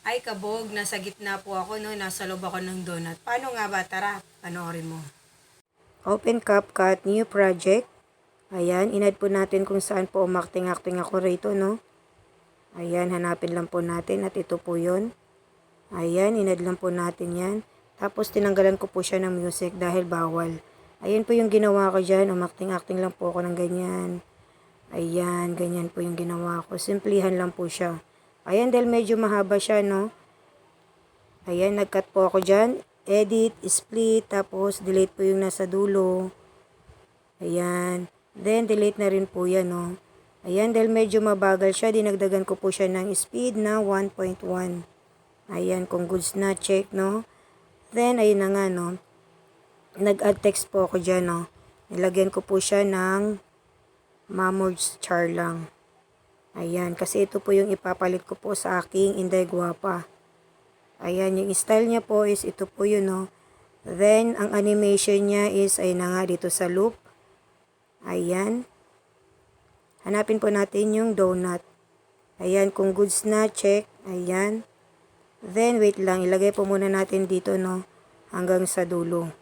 Ay kabog, nasa gitna po ako no, nasa loob ako ng donut. Paano nga ba? Tara, panoorin mo. Open CapCut, new project. Ayan, inad po natin kung saan po umakting-acting ako rito, no? Ayan, hanapin lang po natin at ito po yun. Ayan, inad lang po natin yan. Tapos tinanggalan ko po siya ng music dahil bawal. Ayan po yung ginawa ko dyan, umakting-acting lang po ako ng ganyan. Ayan, ganyan po yung ginawa ko. Simplihan lang po siya. Ayan, dahil medyo mahaba siya, no? Ayan, nag-cut po ako dyan. Edit, split, tapos delete po yung nasa dulo. Ayan. Then, delete na rin po yan, no? Ayan, dahil medyo mabagal siya, dinagdagan ko po siya ng speed na 1.1. Ayan, kung goods na, check, no? Then, ayun na nga, no? Nag-add text po ako dyan, no? Nilagyan ko po siya ng Mamor's Char lang. Ayan, kasi ito po yung ipapalit ko po sa aking Inday Guapa. Ayan, yung style niya po is ito po yun, no? Then, ang animation niya is, ay na nga, dito sa loop. Ayan. Hanapin po natin yung donut. Ayan, kung goods na, check. Ayan. Then, wait lang, ilagay po muna natin dito, no? Hanggang sa dulo.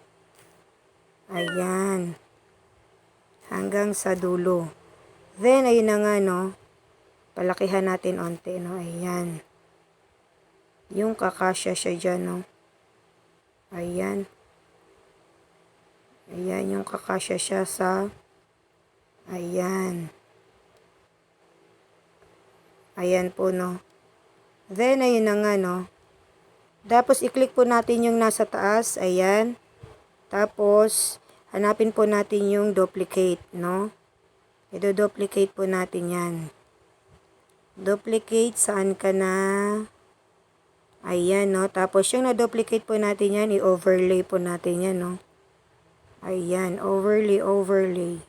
Ayan. Hanggang sa dulo. Then, ayun na nga, no? Palakihan natin onte, no? Ayan. Yung kakasya siya dyan, no? Ayan. Ayan, yung kakasya siya sa... Ayan. Ayan po, no? Then, ayun na nga, no? Tapos, i-click po natin yung nasa taas. Ayan. Tapos, hanapin po natin yung duplicate, no? I-duplicate po natin yan. Duplicate, saan ka na? Ayan, no? Tapos, yung na-duplicate po natin yan, i-overlay po natin yan, no? Ayan, overlay, overlay.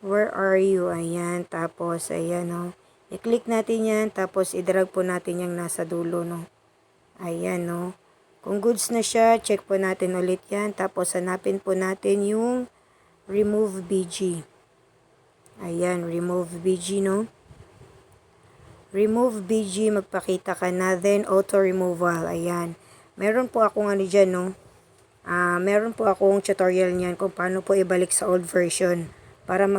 Where are you? Ayan, tapos, ayan, no? I-click natin yan, tapos, i-drag po natin yung nasa dulo, no? Ayan, no? Kung goods na siya, check po natin ulit yan. Tapos, hanapin po natin yung remove BG. Ayan, remove BG, no? Remove BG, magpakita ka na, then auto removal. Ayan. Meron po akong ano dyan, no? Meron po akong tutorial niyan kung paano po ibalik sa old version para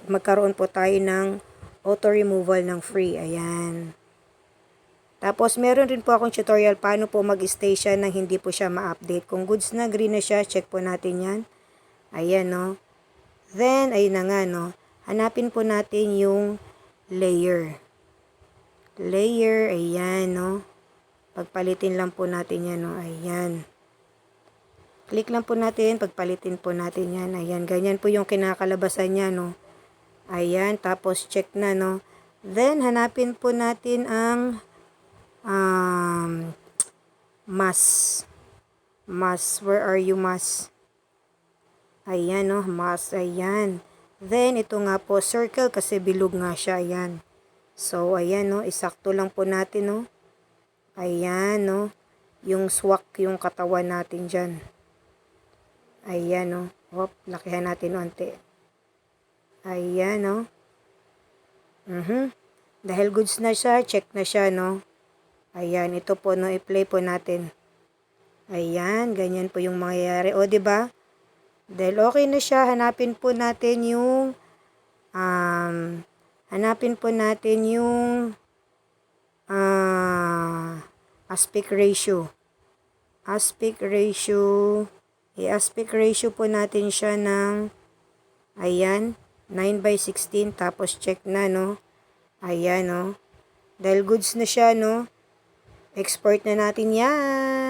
magkaroon po tayo ng auto removal ng free. Ayan. Tapos, meron rin po akong tutorial paano po mag-stay siya nang hindi po siya ma-update. Kung goods na, green na siya, check po natin yan. Ayan, no? Then, ayun na nga, no? Hanapin po natin yung layer. Layer, ayan, no? Pagpalitin lang po natin yan, no? Ayan. Click lang po natin, pagpalitin po natin yan. Ayan, ganyan po yung kinakalabasan niya, no? Ayan, tapos check na, no? Then, hanapin po natin ang mask. Mask, where are you, mask? Ayan, no? Mask, ayan. Then, ito nga po, circle kasi bilog nga siya, ayan. So, ayan, no? Isakto lang po natin, no? Ayan, no? Yung swak, yung katawan natin dyan. Ayan, no? Hop, lakihan natin onte. Ayan, no? Dahil goods na siya, check na siya, no? Ayan, ito po, no? I-play po natin. Ayan, ganyan po yung mangyayari. O, diba? Dahil okay na siya, hanapin po natin yung aspect ratio. Aspect ratio. I-aspect ratio po natin siya ng, ayan, 9/16. Tapos check na, no? Ayan, no? Dahil goods na siya, no? Export na natin yan.